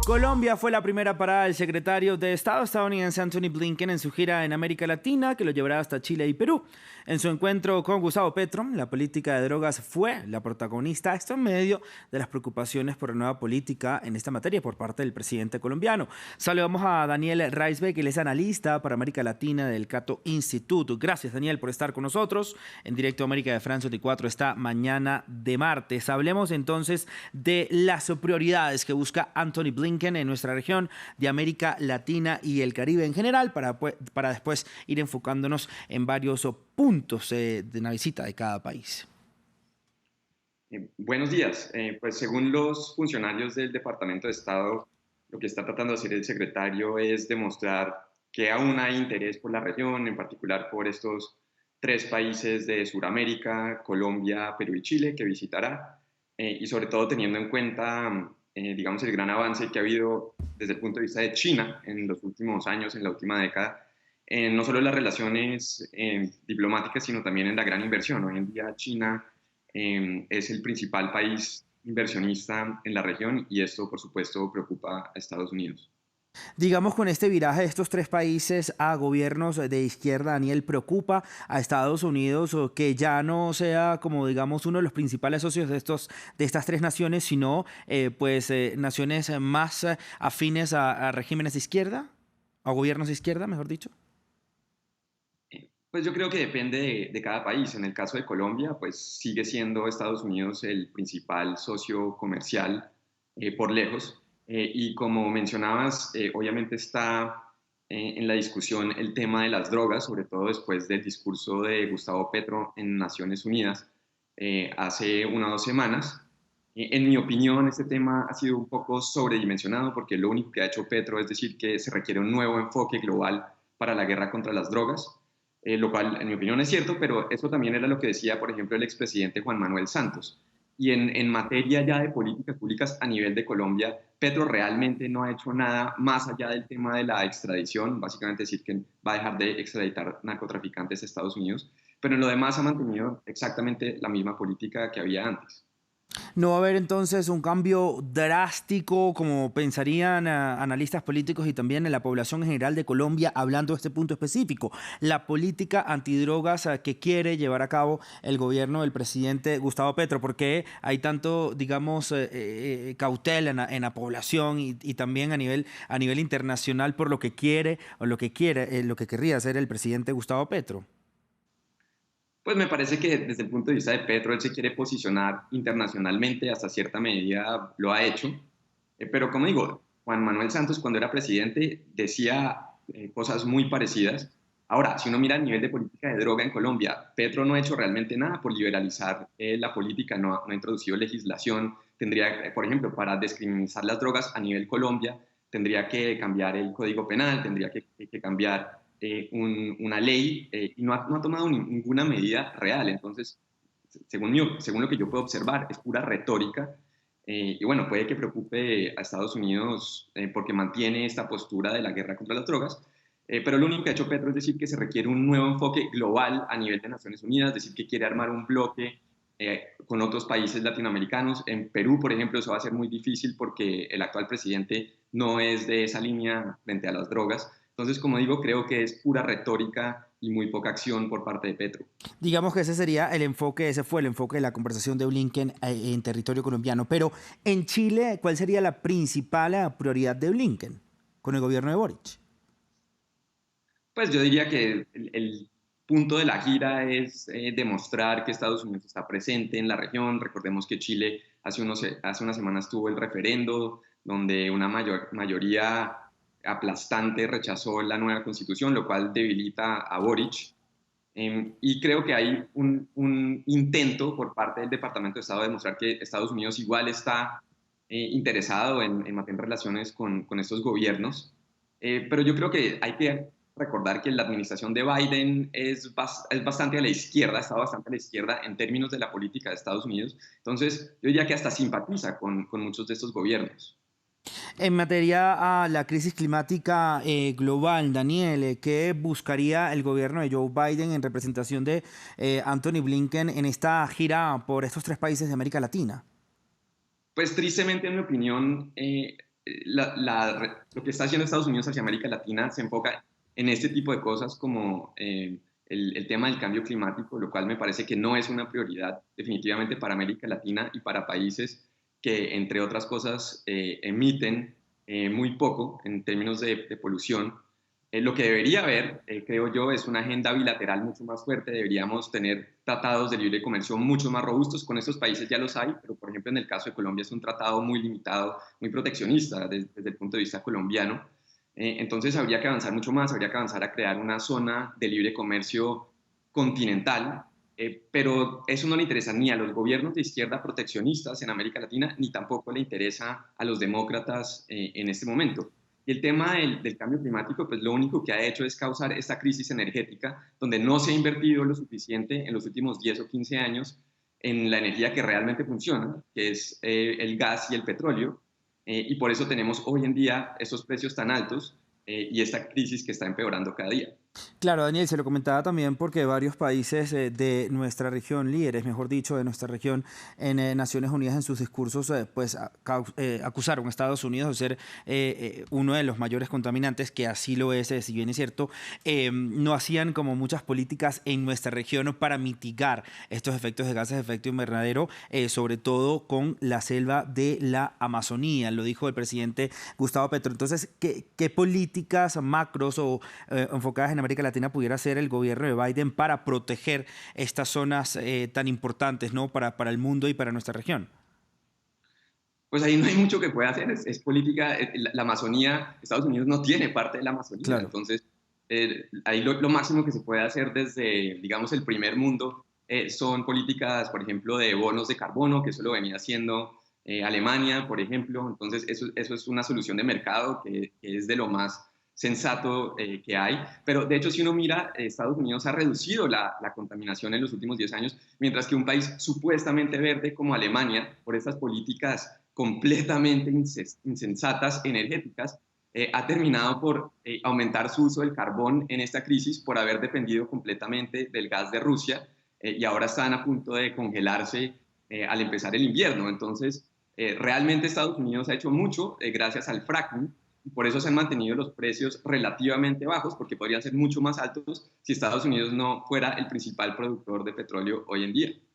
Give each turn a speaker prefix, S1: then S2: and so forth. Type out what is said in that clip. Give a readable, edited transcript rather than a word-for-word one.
S1: Colombia fue la primera parada del secretario de Estado estadounidense Antony Blinken en su gira en América Latina, que lo llevará hasta Chile y Perú. En su encuentro con Gustavo Petro, la política de drogas fue la protagonista, esto en medio de las preocupaciones por la nueva política en esta materia por parte del presidente colombiano. Saludamos a Daniel Reisbeck, él es analista para América Latina del Cato Institute. Gracias, Daniel, por estar con nosotros en Directo América de France 24 esta mañana de martes. Hablemos entonces de las prioridades que busca Antony Blinken en nuestra región de América Latina y el Caribe en general, para después ir enfocándonos en varios puntos de una visita de cada país.
S2: Buenos días. Pues según los funcionarios del Departamento de Estado, lo que está tratando de hacer el secretario es demostrar que aún hay interés por la región, en particular por estos tres países de Sudamérica, Colombia, Perú y Chile, que visitará, y sobre todo teniendo en cuenta digamos, el gran avance que ha habido desde el punto de vista de China en los últimos años, en la última década, no solo en las relaciones diplomáticas, sino también en la gran inversión. Hoy en día China es el principal país inversionista en la región y esto, por supuesto, preocupa a Estados Unidos.
S1: Digamos, con este viraje de estos tres países a gobiernos de izquierda, Daniel, ¿preocupa a Estados Unidos que ya no sea, como digamos, uno de los principales socios de estas tres naciones, sino naciones más afines a regímenes de izquierda, a gobiernos de izquierda, mejor dicho?
S2: Pues yo creo que depende de cada país. En el caso de Colombia, pues sigue siendo Estados Unidos el principal socio comercial por lejos. Y como mencionabas, obviamente está en la discusión el tema de las drogas, sobre todo después del discurso de Gustavo Petro en Naciones Unidas hace 1 o 2 semanas. En mi opinión, este tema ha sido un poco sobredimensionado porque lo único que ha hecho Petro es decir que se requiere un nuevo enfoque global para la guerra contra las drogas, lo cual en mi opinión es cierto, pero eso también era lo que decía, por ejemplo, el expresidente Juan Manuel Santos. Y en materia ya de políticas públicas a nivel de Colombia, Petro realmente no ha hecho nada más allá del tema de la extradición, básicamente decir que va a dejar de extraditar narcotraficantes a Estados Unidos, pero en lo demás ha mantenido exactamente la misma política que había antes.
S1: ¿No va a haber entonces un cambio drástico, como pensarían analistas políticos y también en la población en general de Colombia, hablando de este punto específico? La política antidrogas que quiere llevar a cabo el gobierno del presidente Gustavo Petro, porque hay tanto, digamos, cautela en la población y también a nivel internacional por lo que quiere o lo que querría hacer el presidente Gustavo Petro.
S2: Pues me parece que desde el punto de vista de Petro, él se quiere posicionar internacionalmente, hasta cierta medida lo ha hecho, pero como digo, Juan Manuel Santos cuando era presidente decía cosas muy parecidas. Ahora, si uno mira el nivel de política de droga en Colombia, Petro no ha hecho realmente nada por liberalizar la política, no ha introducido legislación, tendría, por ejemplo, para descriminalizar las drogas a nivel Colombia, tendría que cambiar el Código Penal, tendría que cambiar una ley y no ha tomado ninguna medida real. Entonces, según lo que yo puedo observar, es pura retórica. Y bueno, puede que preocupe a Estados Unidos porque mantiene esta postura de la guerra contra las drogas, pero lo único que ha hecho Petro es decir que se requiere un nuevo enfoque global a nivel de Naciones Unidas, decir que quiere armar un bloque con otros países latinoamericanos. En Perú, por ejemplo, eso va a ser muy difícil porque el actual presidente no es de esa línea frente a las drogas. Entonces, como digo, creo que es pura retórica y muy poca acción por parte de Petro.
S1: Digamos que ese fue el enfoque de la conversación de Blinken en territorio colombiano. Pero en Chile, ¿cuál sería la principal prioridad de Blinken con el gobierno de Boric?
S2: Pues yo diría que el punto de la gira es demostrar que Estados Unidos está presente en la región. Recordemos que Chile hace unas semanas tuvo el referendo donde una mayoría aplastante rechazó la nueva constitución, lo cual debilita a Boric. Y creo que hay un intento por parte del Departamento de Estado de demostrar que Estados Unidos igual está interesado en mantener relaciones con estos gobiernos. Pero yo creo que hay que recordar que la administración de Biden es bastante a la izquierda, está bastante a la izquierda en términos de la política de Estados Unidos. Entonces, yo diría que hasta simpatiza con muchos de estos gobiernos.
S1: En materia a la crisis climática global, Daniel, ¿qué buscaría el gobierno de Joe Biden en representación de Antony Blinken en esta gira por estos tres países de América Latina?
S2: Pues tristemente, en mi opinión, lo que está haciendo Estados Unidos hacia América Latina se enfoca en este tipo de cosas como el tema del cambio climático, lo cual me parece que no es una prioridad definitivamente para América Latina y para países que, entre otras cosas, emiten muy poco en términos de polución. Lo que debería haber, creo yo, es una agenda bilateral mucho más fuerte. Deberíamos tener tratados de libre comercio mucho más robustos. Con estos países ya los hay, pero por ejemplo en el caso de Colombia es un tratado muy limitado, muy proteccionista desde el punto de vista colombiano. Entonces habría que avanzar mucho más, habría que avanzar a crear una zona de libre comercio continental, pero eso no le interesa ni a los gobiernos de izquierda proteccionistas en América Latina, ni tampoco le interesa a los demócratas en este momento. Y el tema del cambio climático, pues lo único que ha hecho es causar esta crisis energética, donde no se ha invertido lo suficiente en los últimos 10 o 15 años en la energía que realmente funciona, que es el gas y el petróleo, y por eso tenemos hoy en día esos precios tan altos y esta crisis que está empeorando cada día.
S1: Claro, Daniel, se lo comentaba también porque varios países de nuestra región, líderes, mejor dicho, de nuestra región en Naciones Unidas en sus discursos, acusaron a Estados Unidos de ser uno de los mayores contaminantes, que así lo es, si bien es cierto, no hacían como muchas políticas en nuestra región para mitigar estos efectos de gases de efecto invernadero, sobre todo con la selva de la Amazonía, lo dijo el presidente Gustavo Petro. Entonces, ¿qué políticas macros o enfocadas en América Latina pudiera hacer el gobierno de Biden para proteger estas zonas tan importantes, ¿no? Para el mundo y para nuestra región?
S2: Pues ahí no hay mucho que pueda hacer, es política, la Amazonía, Estados Unidos no tiene parte de la Amazonía,
S1: Claro.
S2: entonces ahí lo máximo que se puede hacer desde, digamos, el primer mundo son políticas, por ejemplo, de bonos de carbono, que eso lo venía haciendo Alemania, por ejemplo, entonces eso es una solución de mercado que es de lo más sensato que hay, pero de hecho si uno mira, Estados Unidos ha reducido la contaminación en los últimos 10 años, mientras que un país supuestamente verde como Alemania, por estas políticas completamente insensatas energéticas, ha terminado por aumentar su uso del carbón en esta crisis por haber dependido completamente del gas de Rusia y ahora están a punto de congelarse al empezar el invierno. Entonces, realmente Estados Unidos ha hecho mucho gracias al fracking y por eso se han mantenido los precios relativamente bajos, porque podrían ser mucho más altos si Estados Unidos no fuera el principal productor de petróleo hoy en día.